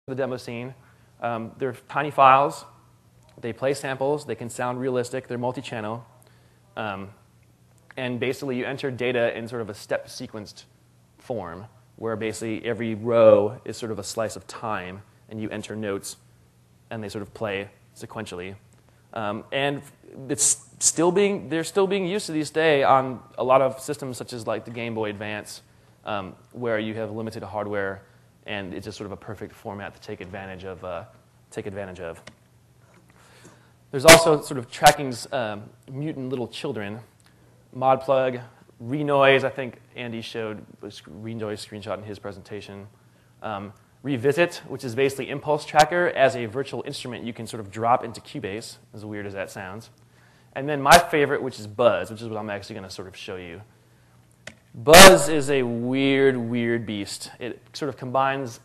the demo scene. They're tiny files. They play samples. They can sound realistic. They're multi-channel. And basically, you enter data in sort of a step-sequenced form, where basically every row is sort of a slice of time, and you enter notes, and they sort of play sequentially. And they're still being used to this day on a lot of systems, such as like the Game Boy Advance, where you have limited hardware, and it's just sort of a perfect format to take advantage of. There's also sort of tracking's mutant little children. Modplug, Renoise, I think Andy showed Renoise screenshot in his presentation. Revisit, which is basically Impulse Tracker as a virtual instrument you can sort of drop into Cubase, as weird as that sounds. And then my favorite, which is Buzz, which is what I'm actually going to sort of show you. Buzz is a weird beast. It sort of combines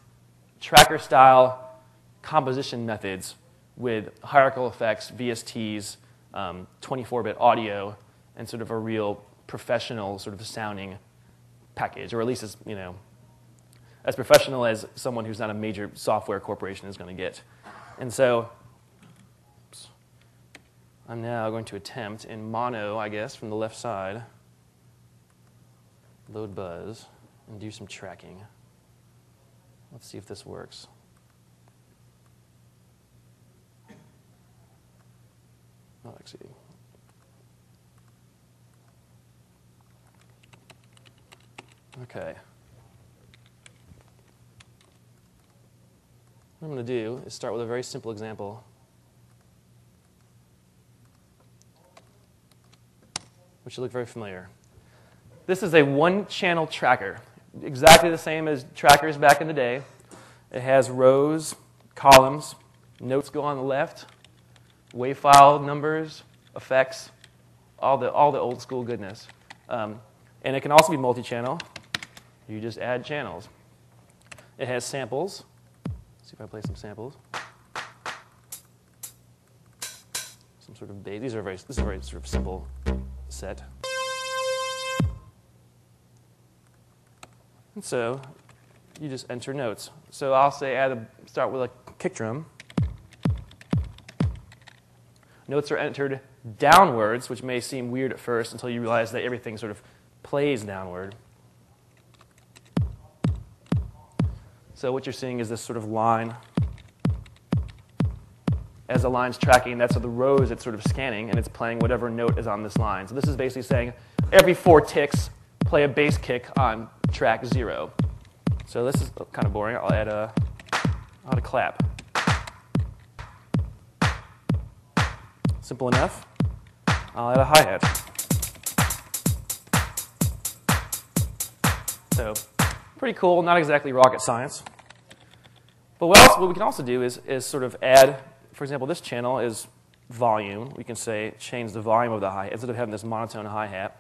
tracker-style composition methods with hierarchical effects, VSTs, 24-bit audio, and sort of a real professional sort of sounding package, or at least as professional as someone who's not a major software corporation is going to get. And so I'm now going to attempt in mono, I guess, from the left side, load Buzz, and do some tracking. Let's see if this works. Not actually. Okay. What I'm going to do is start with a very simple example, which will look very familiar. This is a one-channel tracker, exactly the same as trackers back in the day. It has rows, columns, notes go on the left, wave file numbers, effects, all the old school goodness. And it can also be multi-channel. You just add channels. It has samples. Let's see if I play some samples. Some sort of bass. This is a very sort of simple set. And so you just enter notes. So I'll say start with a kick drum. Notes are entered downwards, which may seem weird at first until you realize that everything sort of plays downward. So what you're seeing is this sort of line. As the line's tracking, that's the rows it's sort of scanning, and it's playing whatever note is on this line. So this is basically saying every 4 ticks, play a bass kick on track 0. So this is kind of boring. I'll add a clap. Simple enough. I'll add a hi-hat. So pretty cool, not exactly rocket science. But what we can also do is sort of add, for example, this channel is volume. We can say change the volume of the hi-hat. Instead of having this monotone hi-hat,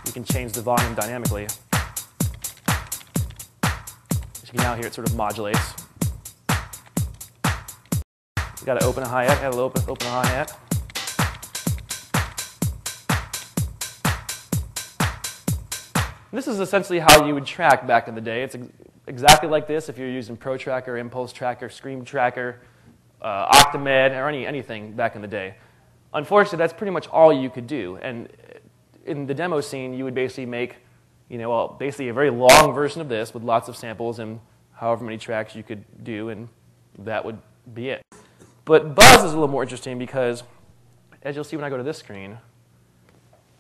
we can change the volume dynamically. As you can now hear, it sort of modulates. You got to open a hi-hat, add a little open a hi-hat. This is essentially how you would track back in the day. It's exactly like this if you're using Pro Tracker, Impulse Tracker, Scream Tracker, Octamed, or anything back in the day. Unfortunately, that's pretty much all you could do. And in the demo scene, you would basically make, basically a very long version of this with lots of samples and however many tracks you could do, and that would be it. But Buzz is a little more interesting because, as you'll see when I go to this screen,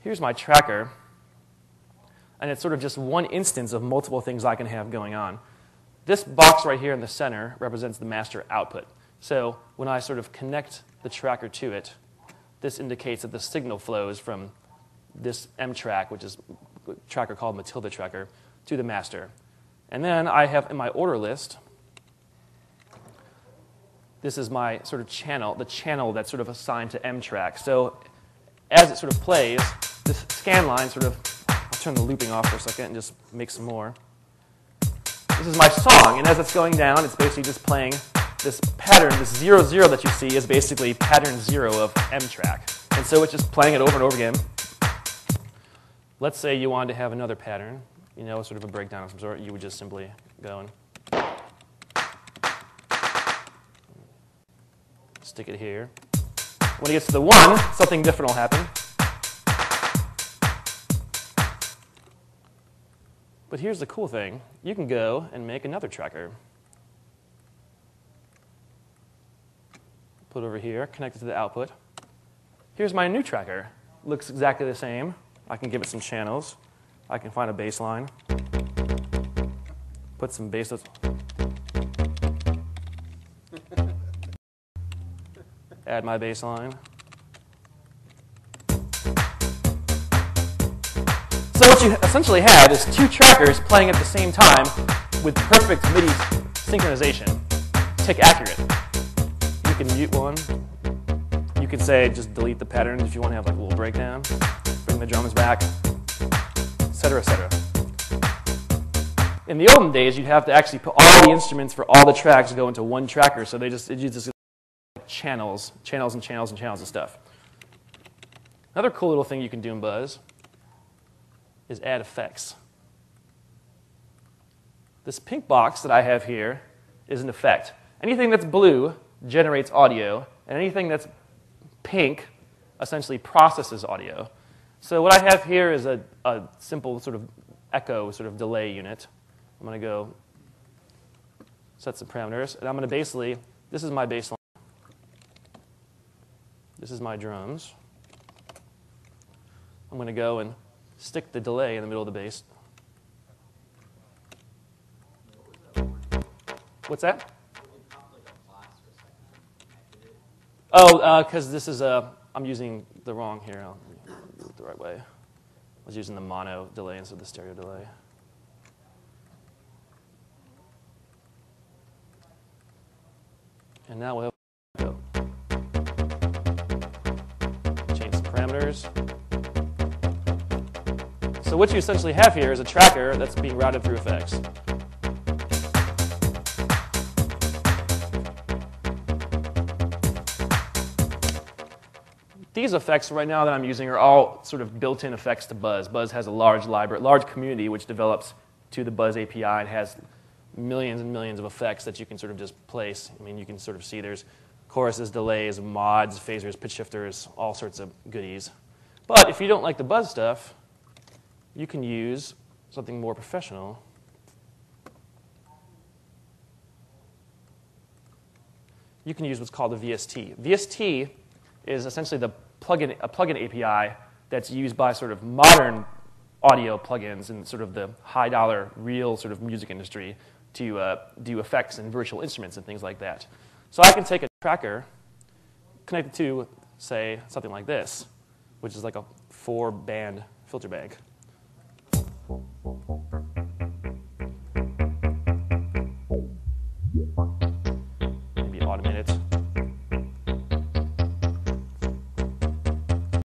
here's my tracker. And it's sort of just one instance of multiple things I can have going on. This box right here in the center represents the master output. So when I sort of connect the tracker to it, this indicates that the signal flows from this M track, which is a tracker called Matilda tracker, to the master. And then I have in my order list, this is my sort of channel, the channel that's sort of assigned to M track. So as it sort of plays, this scan line sort of, I'll turn the looping off for a second and just make some more. This is my song, and as it's going down, it's basically just playing this pattern. This 0, 0 that you see is basically pattern 0 of M track. And so it's just playing it over and over again. Let's say you wanted to have another pattern, sort of a breakdown of some sort. You would just simply go and Stick it here. When it gets to the 1, something different will happen. But here's the cool thing. You can go and make another tracker. Put it over here, connect it to the output. Here's my new tracker. Looks exactly the same. I can give it some channels. I can find a bass line. Put some basses. Add my bass line. So what you essentially have is 2 trackers playing at the same time with perfect MIDI synchronization. Tick accurate. You can mute one. You can say just delete the patterns if you want to have like a little breakdown. Bring the drums back, etc., etc. In the olden days, you'd have to actually put all the instruments for all the tracks go into one tracker, so it just channels and channels and channels of stuff. Another cool little thing you can do in Buzz is add effects. This pink box that I have here is an effect. Anything that's blue generates audio, and anything that's pink essentially processes audio. So what I have here is a simple sort of echo sort of delay unit. I'm going to go set some parameters, and I'm going to basically, this is my bass line. This is my drums. I'm going to go and stick the delay in the middle of the bass. What's that? Oh, because this is I'm using the wrong here. I'll do it the right way. I was using the mono delay instead of the stereo delay. And now we'll go. Change some parameters. So what you essentially have here is a tracker that's being routed through effects. These effects right now that I'm using are all sort of built-in effects to Buzz. Buzz has a large library, large community which develops to the Buzz API and has millions and millions of effects that you can sort of just place. I mean, you can sort of see there's choruses, delays, mods, phasers, pitch shifters, all sorts of goodies. But if you don't like the Buzz stuff, you can use something more professional. You can use what's called a VST. VST is essentially a plugin API that's used by sort of modern audio plugins in sort of the high-dollar, real sort of music industry to do effects and virtual instruments and things like that. So I can take a tracker, connect it to, say, something like this, which is like a 4-band filter bank. Maybe automate it.